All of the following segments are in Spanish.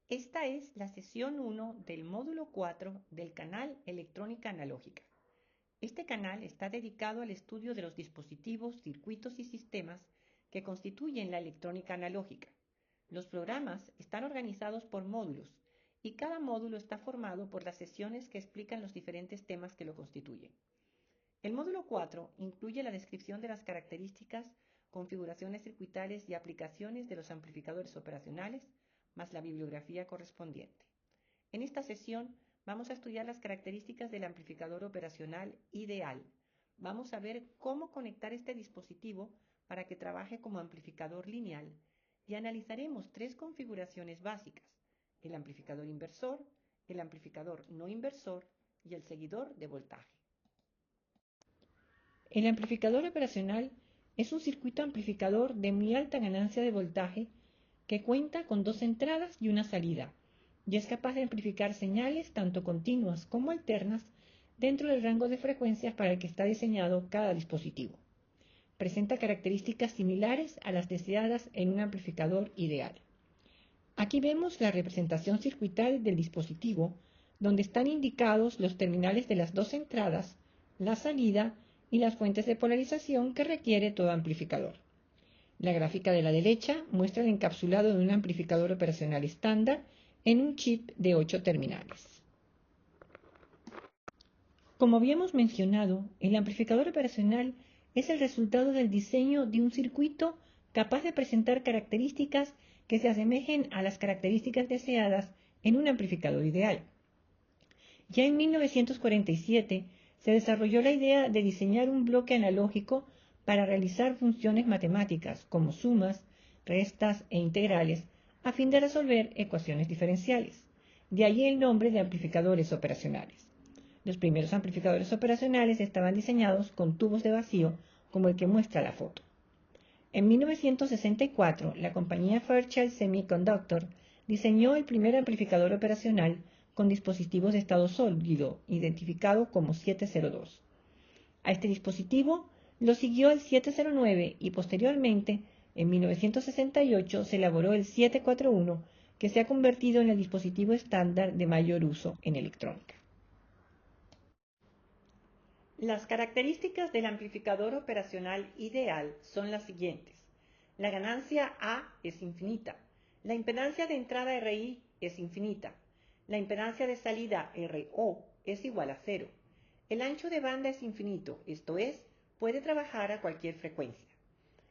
Esta es la sesión 1 del módulo 4 del canal Electrónica Analógica. Este canal está dedicado al estudio de los dispositivos, circuitos y sistemas que constituyen la electrónica analógica. Los programas están organizados por módulos y cada módulo está formado por las sesiones que explican los diferentes temas que lo constituyen. El módulo 4 incluye la descripción de las características, configuraciones circuitales y aplicaciones de los amplificadores operacionales, más la bibliografía correspondiente. En esta sesión vamos a estudiar las características del amplificador operacional ideal. Vamos a ver cómo conectar este dispositivo para que trabaje como amplificador lineal y analizaremos tres configuraciones básicas: el amplificador inversor, el amplificador no inversor y el seguidor de voltaje. El amplificador operacional es un circuito amplificador de muy alta ganancia de voltaje que cuenta con dos entradas y una salida, y es capaz de amplificar señales tanto continuas como alternas dentro del rango de frecuencias para el que está diseñado cada dispositivo. Presenta características similares a las deseadas en un amplificador ideal. Aquí vemos la representación circuital del dispositivo, donde están indicados los terminales de las dos entradas, la salida y las fuentes de polarización que requiere todo amplificador. La gráfica de la derecha muestra el encapsulado de un amplificador operacional estándar en un chip de 8 terminales. Como habíamos mencionado, el amplificador operacional es el resultado del diseño de un circuito capaz de presentar características que se asemejen a las características deseadas en un amplificador ideal. Ya en 1947 se desarrolló la idea de diseñar un bloque analógico para realizar funciones matemáticas como sumas, restas e integrales a fin de resolver ecuaciones diferenciales. De ahí el nombre de amplificadores operacionales. Los primeros amplificadores operacionales estaban diseñados con tubos de vacío como el que muestra la foto. En 1964, la compañía Fairchild Semiconductor diseñó el primer amplificador operacional con dispositivos de estado sólido, identificado como 702. A este dispositivo lo siguió el 709 y posteriormente, en 1968, se elaboró el 741, que se ha convertido en el dispositivo estándar de mayor uso en electrónica. Las características del amplificador operacional ideal son las siguientes. La ganancia A es infinita. La impedancia de entrada RI es infinita. La impedancia de salida RO es igual a 0. El ancho de banda es infinito, esto es, puede trabajar a cualquier frecuencia.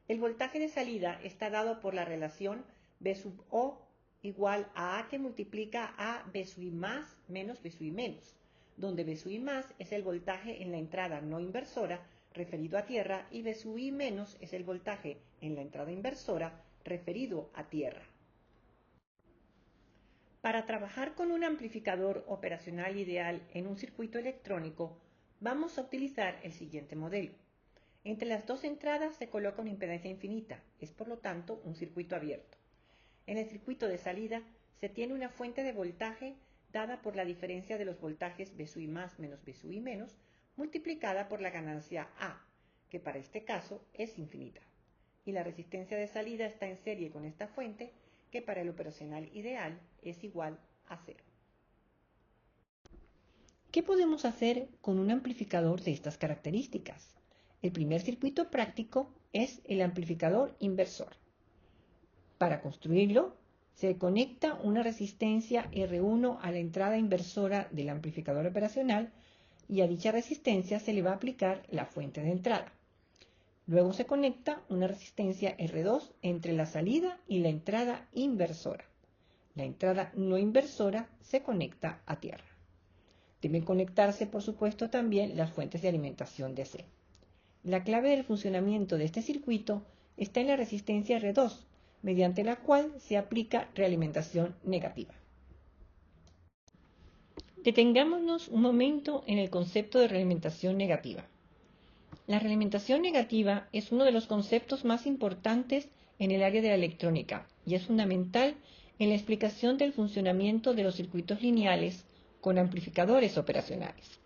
El voltaje de salida está dado por la relación B sub O igual a A que multiplica a B sub I más menos B sub I menos, donde B sub I más es el voltaje en la entrada no inversora referido a tierra y B sub I menos es el voltaje en la entrada inversora referido a tierra. Para trabajar con un amplificador operacional ideal en un circuito electrónico, vamos a utilizar el siguiente modelo. Entre las dos entradas se coloca una impedancia infinita, es por lo tanto un circuito abierto. En el circuito de salida se tiene una fuente de voltaje dada por la diferencia de los voltajes B sub I más menos B sub I menos multiplicada por la ganancia A, que para este caso es infinita. Y la resistencia de salida está en serie con esta fuente, que para el operacional ideal es igual a 0. ¿Qué podemos hacer con un amplificador de estas características? El primer circuito práctico es el amplificador inversor. Para construirlo, se conecta una resistencia R1 a la entrada inversora del amplificador operacional y a dicha resistencia se le va a aplicar la fuente de entrada. Luego se conecta una resistencia R2 entre la salida y la entrada inversora. La entrada no inversora se conecta a tierra. Deben conectarse, por supuesto, también las fuentes de alimentación DC. La clave del funcionamiento de este circuito está en la resistencia R2, mediante la cual se aplica realimentación negativa. Detengámonos un momento en el concepto de realimentación negativa. La realimentación negativa es uno de los conceptos más importantes en el área de la electrónica y es fundamental en la explicación del funcionamiento de los circuitos lineales con amplificadores operacionales.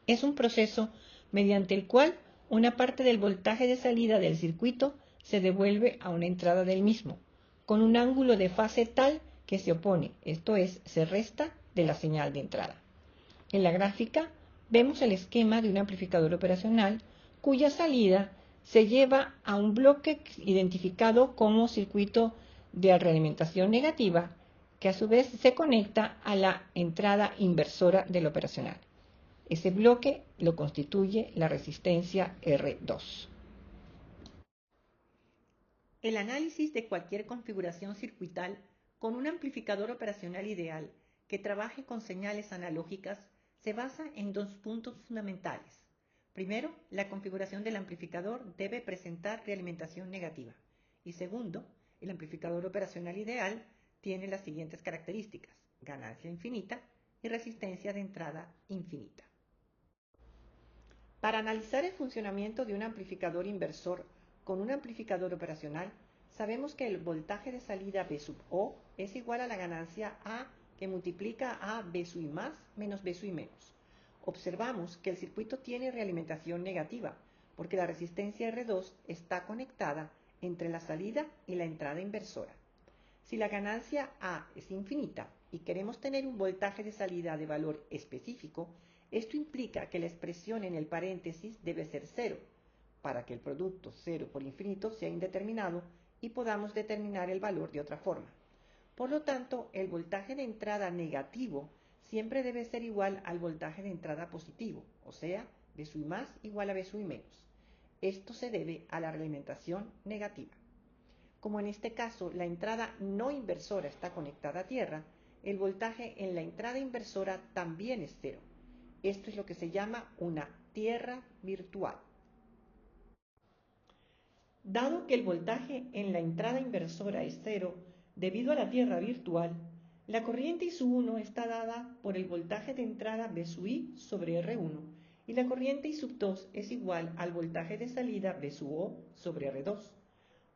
Es un proceso mediante el cual una parte del voltaje de salida del circuito se devuelve a una entrada del mismo, con un ángulo de fase tal que se opone, esto es, se resta de la señal de entrada. En la gráfica vemos el esquema de un amplificador operacional cuya salida se lleva a un bloque identificado como circuito de realimentación negativa, que a su vez se conecta a la entrada inversora del operacional. Ese bloque lo constituye la resistencia R2. El análisis de cualquier configuración circuital con un amplificador operacional ideal que trabaje con señales analógicas se basa en dos puntos fundamentales. Primero, la configuración del amplificador debe presentar realimentación negativa. Y segundo, el amplificador operacional ideal tiene las siguientes características: ganancia infinita y resistencia de entrada infinita. Para analizar el funcionamiento de un amplificador inversor con un amplificador operacional, sabemos que el voltaje de salida V sub O es igual a la ganancia A que multiplica a V sub I más menos V sub I menos. Observamos que el circuito tiene realimentación negativa, porque la resistencia R2 está conectada entre la salida y la entrada inversora. Si la ganancia A es infinita y queremos tener un voltaje de salida de valor específico, esto implica que la expresión en el paréntesis debe ser cero, para que el producto 0 por infinito sea indeterminado y podamos determinar el valor de otra forma. Por lo tanto, el voltaje de entrada negativo siempre debe ser igual al voltaje de entrada positivo, o sea, V sub I más igual a V sub I menos. Esto se debe a la realimentación negativa. Como en este caso la entrada no inversora está conectada a tierra, el voltaje en la entrada inversora también es cero. Esto es lo que se llama una tierra virtual. Dado que el voltaje en la entrada inversora es cero, debido a la tierra virtual, la corriente I sub 1 está dada por el voltaje de entrada V sub I sobre R1 y la corriente I sub 2 es igual al voltaje de salida V sub O sobre R2.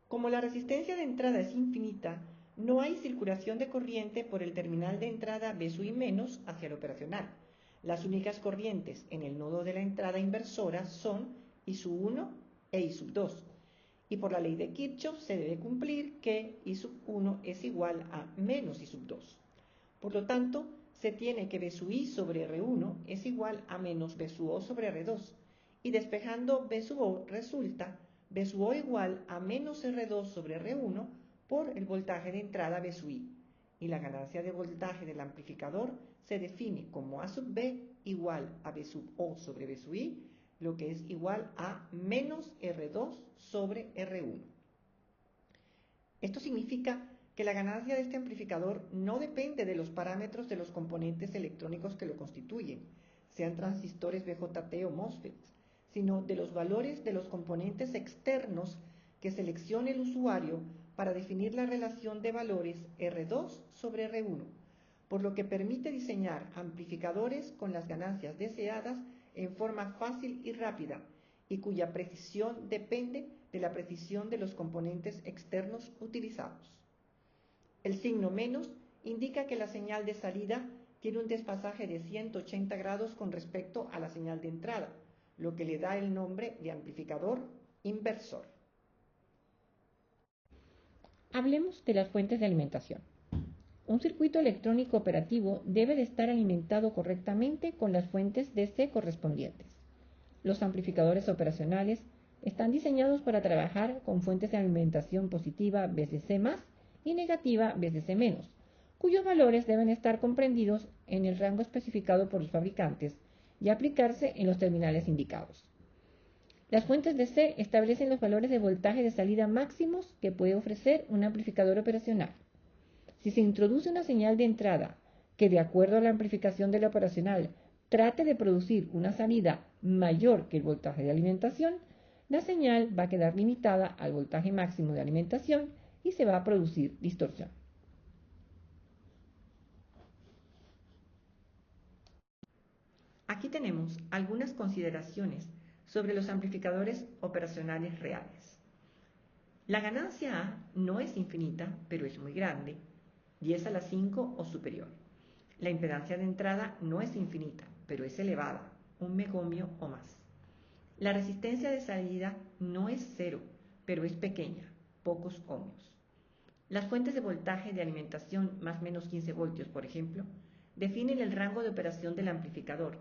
Como la resistencia de entrada es infinita, no hay circulación de corriente por el terminal de entrada V sub I menos hacia el operacional. Las únicas corrientes en el nodo de la entrada inversora son I sub 1 e I sub 2. Y por la ley de Kirchhoff se debe cumplir que I sub 1 es igual a menos I sub 2. Por lo tanto, se tiene que V sub I sobre R1 es igual a menos V sub O sobre R2. Y despejando V sub O resulta V sub O igual a menos R2 sobre R1 por el voltaje de entrada V sub I. Y la ganancia de voltaje del amplificador se define como A sub B igual a V sub O sobre V sub I, lo que es igual a menos R2 sobre R1. Esto significa que la ganancia de este amplificador no depende de los parámetros de los componentes electrónicos que lo constituyen, sean transistores BJT o MOSFETs, sino de los valores de los componentes externos que seleccione el usuario para definir la relación de valores R2 sobre R1, por lo que permite diseñar amplificadores con las ganancias deseadas en forma fácil y rápida, y cuya precisión depende de la precisión de los componentes externos utilizados. El signo menos indica que la señal de salida tiene un desfasaje de 180 grados con respecto a la señal de entrada, lo que le da el nombre de amplificador inversor. Hablemos de las fuentes de alimentación. Un circuito electrónico operativo debe de estar alimentado correctamente con las fuentes DC correspondientes. Los amplificadores operacionales están diseñados para trabajar con fuentes de alimentación positiva VCC+, y negativa VCC-, cuyos valores deben estar comprendidos en el rango especificado por los fabricantes y aplicarse en los terminales indicados. Las fuentes DC establecen los valores de voltaje de salida máximos que puede ofrecer un amplificador operacional. Si se introduce una señal de entrada que, de acuerdo a la amplificación de la operacional, trate de producir una salida mayor que el voltaje de alimentación, la señal va a quedar limitada al voltaje máximo de alimentación y se va a producir distorsión. Aquí tenemos algunas consideraciones sobre los amplificadores operacionales reales. La ganancia A no es infinita, pero es muy grande, 10 a la 5 o superior. La impedancia de entrada no es infinita, pero es elevada, 1 megohmio o más. La resistencia de salida no es cero, pero es pequeña, pocos ohmios. Las fuentes de voltaje de alimentación más menos 15 voltios, por ejemplo, definen el rango de operación del amplificador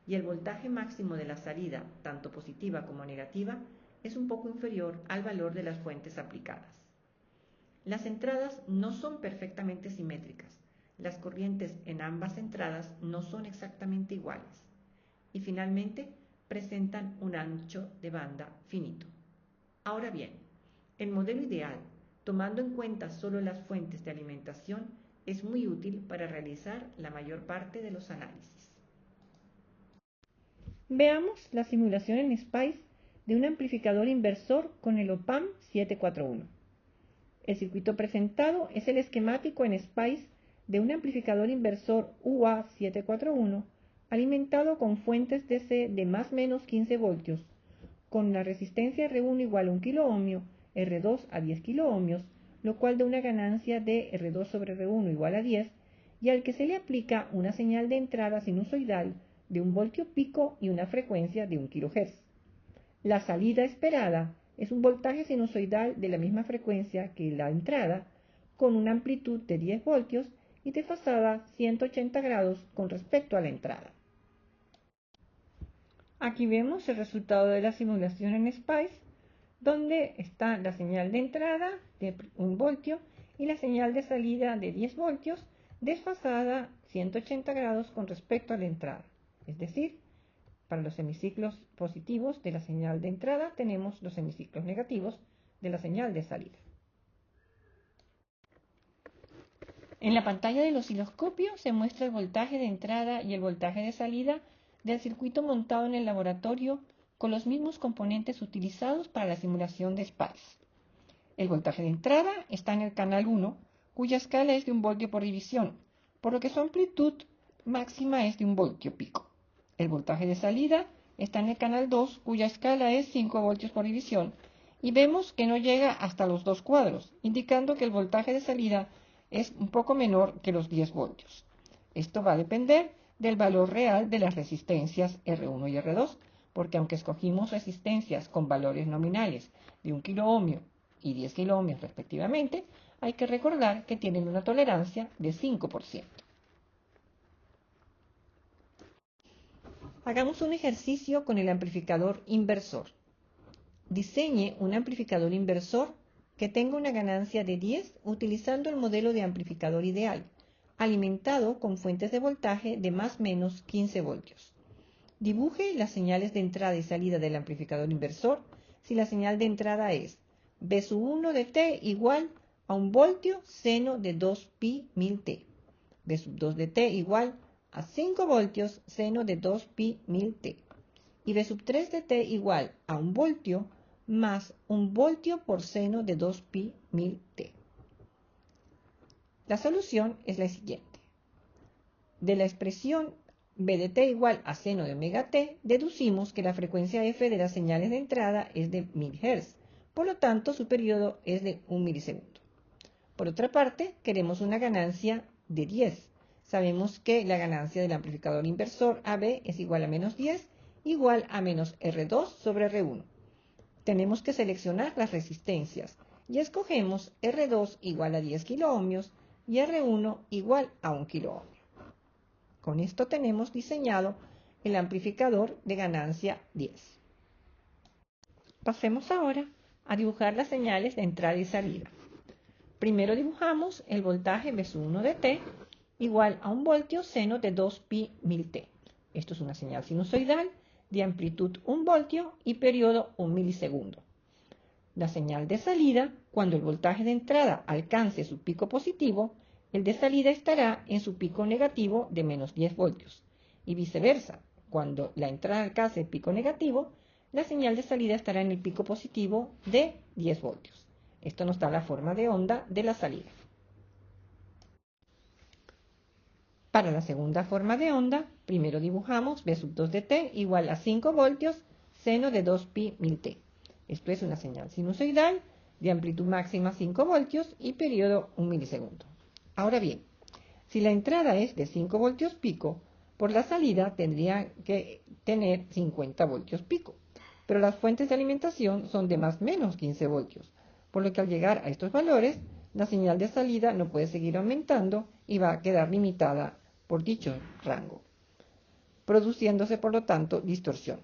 y el voltaje máximo de la salida, tanto positiva como negativa, es un poco inferior al valor de las fuentes aplicadas. Las entradas no son perfectamente simétricas. Las corrientes en ambas entradas no son exactamente iguales. Y finalmente, presentan un ancho de banda finito. Ahora bien, el modelo ideal, tomando en cuenta solo las fuentes de alimentación, es muy útil para realizar la mayor parte de los análisis. Veamos la simulación en SPICE de un amplificador inversor con el OP-AMP 741. El circuito presentado es el esquemático en SPICE de un amplificador inversor UA741 alimentado con fuentes DC de más o menos 15 voltios, con la resistencia R1 igual a 1 kiloohmio, R2 a 10 kiloohmios, lo cual da una ganancia de R2 sobre R1 igual a 10, y al que se le aplica una señal de entrada sinusoidal de 1 voltio pico y una frecuencia de 1 kHz. La salida esperada es un voltaje sinusoidal de la misma frecuencia que la entrada, con una amplitud de 10 voltios y desfasada 180 grados con respecto a la entrada. Aquí vemos el resultado de la simulación en SPICE, donde está la señal de entrada de 1 voltio y la señal de salida de 10 voltios desfasada 180 grados con respecto a la entrada. Es decir, para los semiciclos positivos de la señal de entrada tenemos los semiciclos negativos de la señal de salida. En la pantalla del osciloscopio se muestra el voltaje de entrada y el voltaje de salida del circuito montado en el laboratorio con los mismos componentes utilizados para la simulación de SPICE. El voltaje de entrada está en el canal 1, cuya escala es de 1 voltio por división, por lo que su amplitud máxima es de 1 voltio pico. El voltaje de salida está en el canal 2, cuya escala es 5 voltios por división, y vemos que no llega hasta los 2 cuadros, indicando que el voltaje de salida es un poco menor que los 10 voltios. Esto va a depender del valor real de las resistencias R1 y R2, porque aunque escogimos resistencias con valores nominales de 1 kiloohmio y 10 kiloohmios respectivamente, hay que recordar que tienen una tolerancia de 5%. Hagamos un ejercicio con el amplificador inversor. Diseñe un amplificador inversor que tenga una ganancia de 10 utilizando el modelo de amplificador ideal, alimentado con fuentes de voltaje de más o menos 15 voltios. Dibuje las señales de entrada y salida del amplificador inversor si la señal de entrada es B sub 1 de t igual a 1 voltio seno de 2pi 1000t, B sub 2 de t igual a 5 voltios seno de 2pi 1000t, y B sub 3 de t igual a 1 voltio más 1 voltio por seno de 2pi 1000t. La solución es la siguiente. De la expresión B de t igual a seno de omega t, deducimos que la frecuencia f de las señales de entrada es de 1000 Hz, por lo tanto su periodo es de 1 milisegundo. Por otra parte, queremos una ganancia de 10. Sabemos que la ganancia del amplificador inversor AB es igual a menos 10, igual a menos R2 sobre R1. Tenemos que seleccionar las resistencias y escogemos R2 igual a 10 kiloohmios y R1 igual a 1 kiloohmio. Con esto tenemos diseñado el amplificador de ganancia 10. Pasemos ahora a dibujar las señales de entrada y salida. Primero dibujamos el voltaje B sub 1 de t igual a 1 voltio seno de 2pi 1000t. Esto es una señal sinusoidal de amplitud 1 voltio y periodo 1 milisegundo. La señal de salida, cuando el voltaje de entrada alcance su pico positivo, el de salida estará en su pico negativo de menos 10 voltios. Y viceversa, cuando la entrada alcance el pico negativo, la señal de salida estará en el pico positivo de 10 voltios. Esto nos da la forma de onda de la salida. Para la segunda forma de onda, primero dibujamos B sub 2 de t igual a 5 voltios seno de 2pi 1000t. Esto es una señal sinusoidal de amplitud máxima 5 voltios y periodo 1 milisegundo. Ahora bien, si la entrada es de 5 voltios pico, por la salida tendría que tener 50 voltios pico, pero las fuentes de alimentación son de más o menos 15 voltios, por lo que al llegar a estos valores, La señal de salida no puede seguir aumentando y va a quedar limitada por dicho rango, produciéndose por lo tanto distorsión.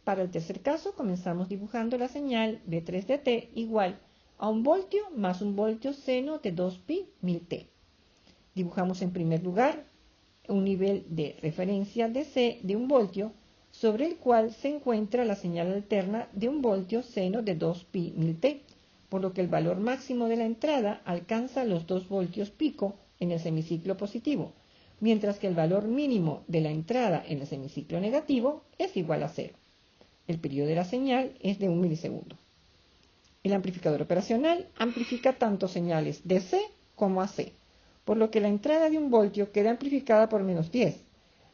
Para el tercer caso, comenzamos dibujando la señal B3 de T igual a 1 voltio más 1 voltio seno de 2pi mil T. Dibujamos en primer lugar un nivel de referencia de C de 1 voltio sobre el cual se encuentra la señal alterna de 1 voltio seno de 2pi mil T, por lo que el valor máximo de la entrada alcanza los 2 voltios pico en el semiciclo positivo, mientras que el valor mínimo de la entrada en el semiciclo negativo es igual a 0. El periodo de la señal es de 1 milisegundo. El amplificador operacional amplifica tanto señales de C como AC, por lo que la entrada de 1 voltio queda amplificada por menos 10,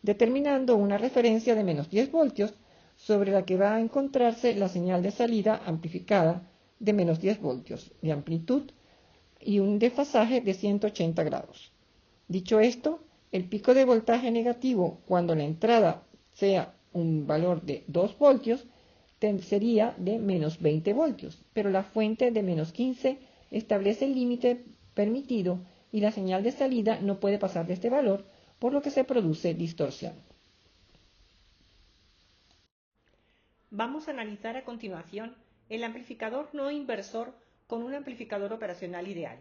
determinando una referencia de menos 10 voltios sobre la que va a encontrarse la señal de salida amplificada de menos 10 voltios de amplitud y un desfasaje de 180 grados. Dicho esto, el pico de voltaje negativo cuando la entrada sea un valor de 2 voltios sería de menos 20 voltios, pero la fuente de menos 15 establece el límite permitido y la señal de salida no puede pasar de este valor, por lo que se produce distorsión. Vamos a analizar a continuación el amplificador no inversor con un amplificador operacional ideal.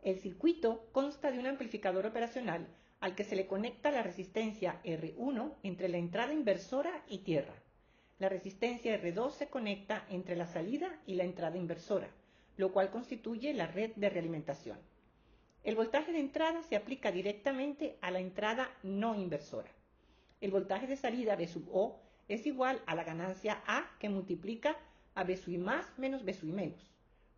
El circuito consta de un amplificador operacional al que se le conecta la resistencia R1 entre la entrada inversora y tierra. La resistencia R2 se conecta entre la salida y la entrada inversora, lo cual constituye la red de realimentación. El voltaje de entrada se aplica directamente a la entrada no inversora. El voltaje de salida B sub O es igual a la ganancia A que multiplica a B sub I más menos B sub I menos.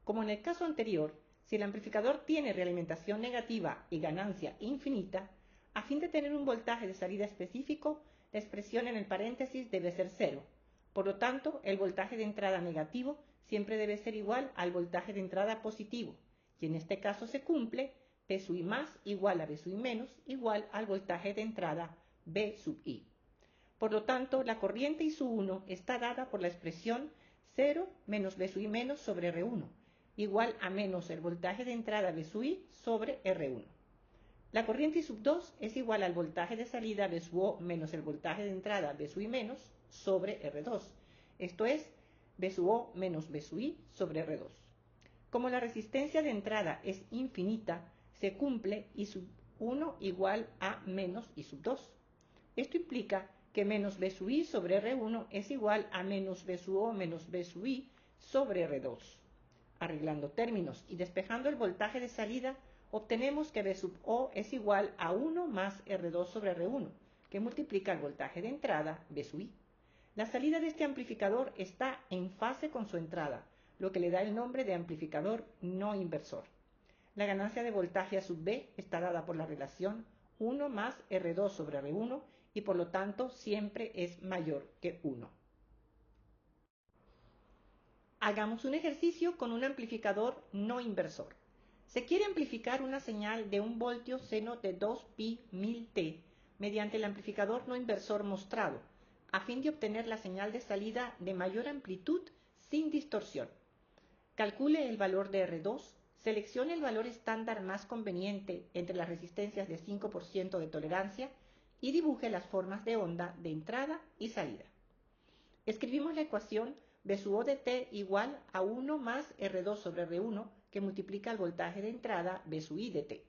Como en el caso anterior, si el amplificador tiene realimentación negativa y ganancia infinita, a fin de tener un voltaje de salida específico, la expresión en el paréntesis debe ser 0. Por lo tanto, el voltaje de entrada negativo siempre debe ser igual al voltaje de entrada positivo, y en este caso se cumple B sub I más igual a B sub I menos igual al voltaje de entrada B sub I. Por lo tanto, la corriente I sub 1 está dada por la expresión 0 menos B sub I menos sobre R1, igual a menos el voltaje de entrada B sub I sobre R1. La corriente I sub 2 es igual al voltaje de salida B sub O menos el voltaje de entrada B sub I menos sobre R2. Esto es B sub O menos B sub I sobre R2. Como la resistencia de entrada es infinita, se cumple I sub 1 igual a menos I sub 2. Esto implica que menos B sub I sobre R1 es igual a menos B sub O menos B sub I sobre R2. Arreglando términos y despejando el voltaje de salida, obtenemos que B sub O es igual a 1 más R2 sobre R1, que multiplica el voltaje de entrada B sub I. La salida de este amplificador está en fase con su entrada, lo que le da el nombre de amplificador no inversor. La ganancia de voltaje A sub B está dada por la relación 1 más R2 sobre R1 y por lo tanto siempre es mayor que 1. Hagamos un ejercicio con un amplificador no inversor. Se quiere amplificar una señal de 1 voltio seno de 2pi mil T mediante el amplificador no inversor mostrado, a fin de obtener la señal de salida de mayor amplitud sin distorsión. Calcule el valor de R2, seleccione el valor estándar más conveniente entre las resistencias de 5% de tolerancia y dibuje las formas de onda de entrada y salida. Escribimos la ecuación B sub O de T igual a 1 más R2 sobre R1 que multiplica el voltaje de entrada B sub I de T.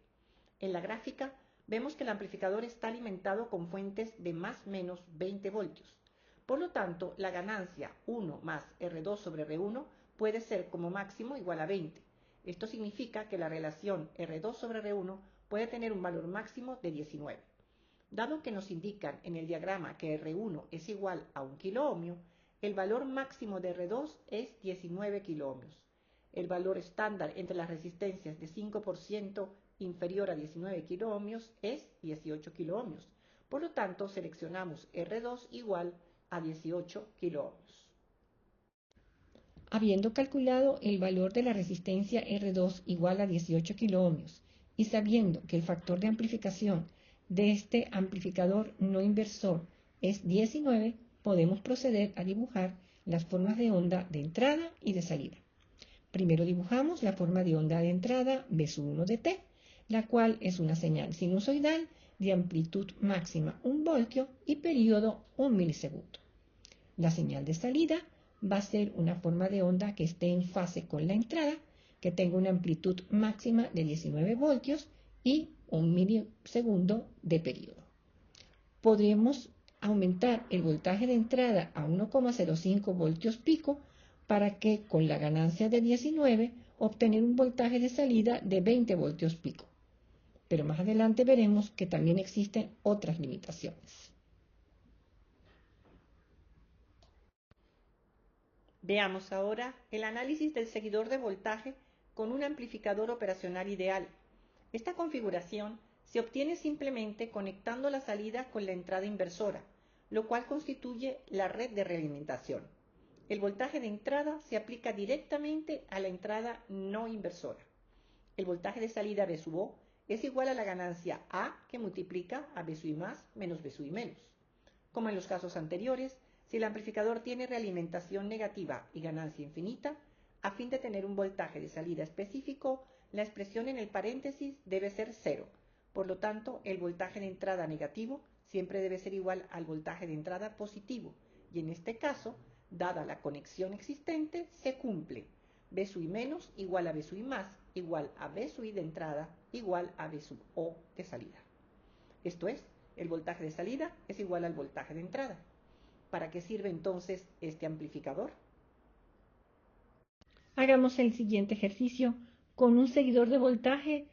En la gráfica vemos que el amplificador está alimentado con fuentes de más menos 20 voltios. Por lo tanto, la ganancia 1 más R2 sobre R1 puede ser como máximo igual a 20. Esto significa que la relación R2 sobre R1 puede tener un valor máximo de 19. Dado que nos indican en el diagrama que R1 es igual a 1 kiloohmio, el valor máximo de R2 es 19 kiloohmios. El valor estándar entre las resistencias de 5% inferior a 19 kiloohmios es 18 kiloohmios. Por lo tanto, seleccionamos R2 igual a 18 kiloohmios. Habiendo calculado el valor de la resistencia R2 igual a 18 kiloohmios y sabiendo que el factor de amplificación de este amplificador no inversor es 19, podemos proceder a dibujar las formas de onda de entrada y de salida. Primero dibujamos la forma de onda de entrada B1 de T, la cual es una señal sinusoidal de amplitud máxima 1 voltio y periodo 1 milisegundo. La señal de salida va a ser una forma de onda que esté en fase con la entrada, que tenga una amplitud máxima de 19 voltios y 1 milisegundo de periodo. Podemos aumentar el voltaje de entrada a 1,05 voltios pico para que con la ganancia de 19 obtener un voltaje de salida de 20 voltios pico. Pero más adelante veremos que también existen otras limitaciones. Veamos ahora el análisis del seguidor de voltaje con un amplificador operacional ideal. Esta configuración se obtiene simplemente conectando la salida con la entrada inversora, lo cual constituye la red de realimentación. El voltaje de entrada se aplica directamente a la entrada no inversora. El voltaje de salida B sub O es igual a la ganancia A que multiplica a B sub I más menos B sub I menos. Como en los casos anteriores, si el amplificador tiene realimentación negativa y ganancia infinita, a fin de tener un voltaje de salida específico, la expresión en el paréntesis debe ser 0. Por lo tanto, el voltaje de entrada negativo siempre debe ser igual al voltaje de entrada positivo, y en este caso, dada la conexión existente, se cumple B sub I menos igual a B sub I más igual a B sub I de entrada igual a B sub O de salida. Esto es, el voltaje de salida es igual al voltaje de entrada. ¿Para qué sirve entonces este amplificador? Hagamos el siguiente ejercicio con un seguidor de voltaje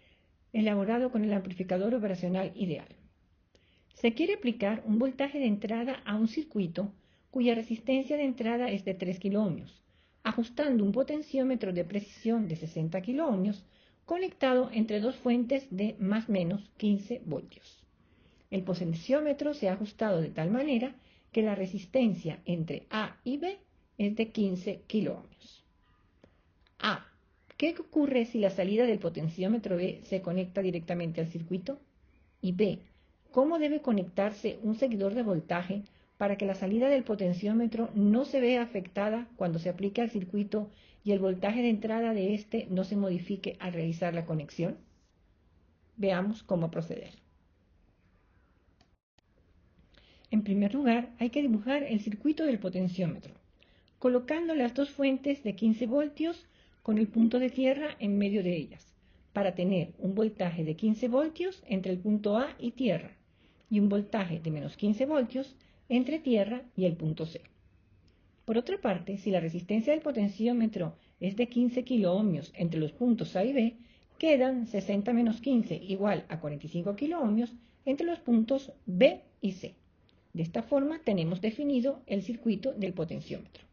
elaborado con el amplificador operacional ideal. Se quiere aplicar un voltaje de entrada a un circuito cuya resistencia de entrada es de 3 kiloohmios, ajustando un potenciómetro de precisión de 60 kiloohmios conectado entre dos fuentes de más o menos 15 voltios. El potenciómetro se ha ajustado de tal manera que la resistencia entre A y B es de 15 kiloohmios. A. ¿Qué ocurre si la salida del potenciómetro B se conecta directamente al circuito? Y B. ¿Cómo debe conectarse un seguidor de voltaje para que la salida del potenciómetro no se vea afectada cuando se aplique al circuito y el voltaje de entrada de éste no se modifique al realizar la conexión? Veamos cómo proceder. En primer lugar, hay que dibujar el circuito del potenciómetro, colocando las dos fuentes de 15 voltios con el punto de tierra en medio de ellas, para tener un voltaje de 15 voltios entre el punto A y tierra, y un voltaje de menos 15 voltios entre tierra y el punto C. Por otra parte, si la resistencia del potenciómetro es de 15 kiloohmios entre los puntos A y B, quedan 60 menos 15 igual a 45 kiloohmios entre los puntos B y C. De esta forma tenemos definido el circuito del potenciómetro.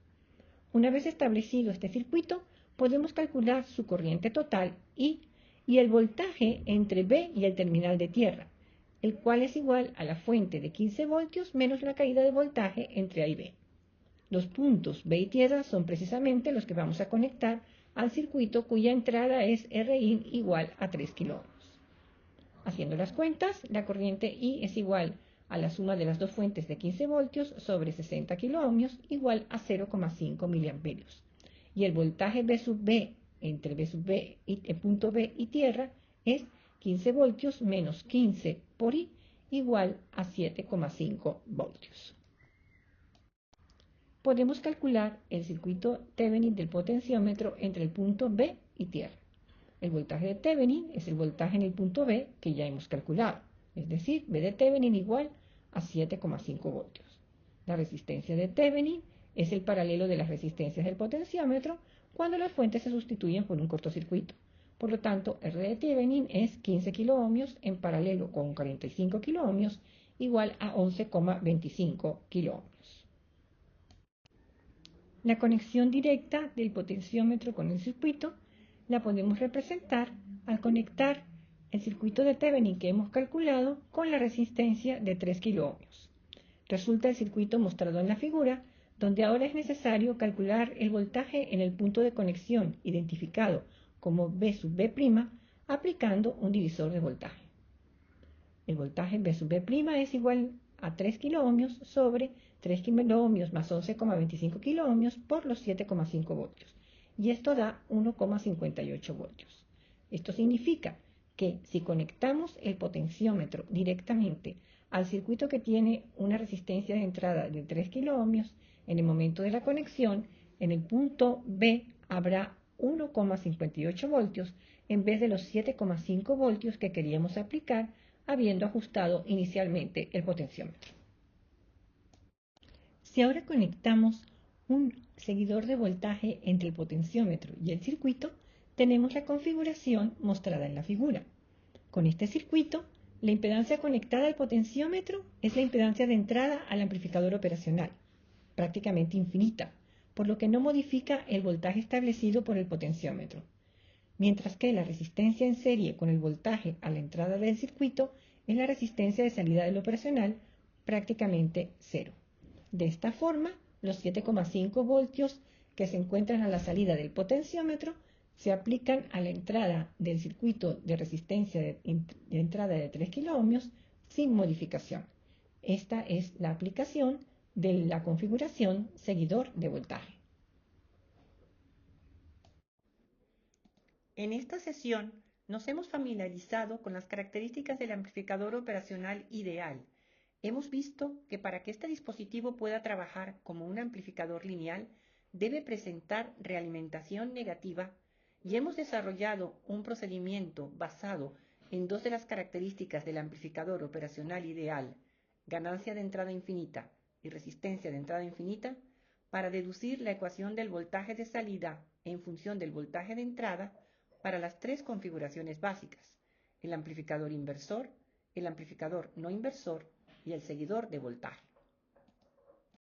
Una vez establecido este circuito, podemos calcular su corriente total I y el voltaje entre B y el terminal de tierra, el cual es igual a la fuente de 15 voltios menos la caída de voltaje entre A y B. Los puntos B y tierra son precisamente los que vamos a conectar al circuito cuya entrada es Rin igual a 3 kiloohmios. Haciendo las cuentas, la corriente I es igual a la suma de las dos fuentes de 15 voltios sobre 60 kiloohmios igual a 0,5 miliamperios. Y el voltaje B sub B entre B sub B y el punto B y tierra es 15 voltios menos 15 por I igual a 7,5 voltios. Podemos calcular el circuito Thevenin del potenciómetro entre el punto B y tierra. El voltaje de Thevenin es el voltaje en el punto B que ya hemos calculado, es decir, B de Thevenin igual a 7,5 voltios. La resistencia de Thevenin es el paralelo de las resistencias del potenciómetro cuando las fuentes se sustituyen por un cortocircuito. Por lo tanto, R de Thevenin es 15 kiloohmios en paralelo con 45 kiloohmios igual a 11,25 kiloohmios. La conexión directa del potenciómetro con el circuito la podemos representar al conectar el circuito de Thevenin que hemos calculado con la resistencia de 3 kiloohmios. Resulta el circuito mostrado en la figura, donde ahora es necesario calcular el voltaje en el punto de conexión identificado como B sub B', aplicando un divisor de voltaje. El voltaje B sub B' es igual a 3 kiloohmios sobre 3 kiloohmios más 11,25 kiloohmios por los 7,5 voltios. y esto da 1,58 voltios. Esto significa que si conectamos el potenciómetro directamente al circuito que tiene una resistencia de entrada de 3 kiloohmios, en el momento de la conexión, en el punto B habrá 1,58 voltios en vez de los 7,5 voltios que queríamos aplicar habiendo ajustado inicialmente el potenciómetro. Si ahora conectamos un seguidor de voltaje entre el potenciómetro y el circuito, tenemos la configuración mostrada en la figura. Con este circuito, la impedancia conectada al potenciómetro es la impedancia de entrada al amplificador operacional, prácticamente infinita, por lo que no modifica el voltaje establecido por el potenciómetro, mientras que la resistencia en serie con el voltaje a la entrada del circuito es la resistencia de salida del operacional, prácticamente cero. De esta forma, los 7,5 voltios que se encuentran a la salida del potenciómetro se aplican a la entrada del circuito de resistencia de entrada de 3 kiloohmios sin modificación. Esta es la aplicación de la configuración seguidor de voltaje. En esta sesión nos hemos familiarizado con las características del amplificador operacional ideal. Hemos visto que para que este dispositivo pueda trabajar como un amplificador lineal, debe presentar realimentación negativa y hemos desarrollado un procedimiento basado en dos de las características del amplificador operacional ideal, ganancia de entrada infinita y resistencia de entrada infinita, para deducir la ecuación del voltaje de salida en función del voltaje de entrada para las tres configuraciones básicas: el amplificador inversor, el amplificador no inversor y el seguidor de voltaje.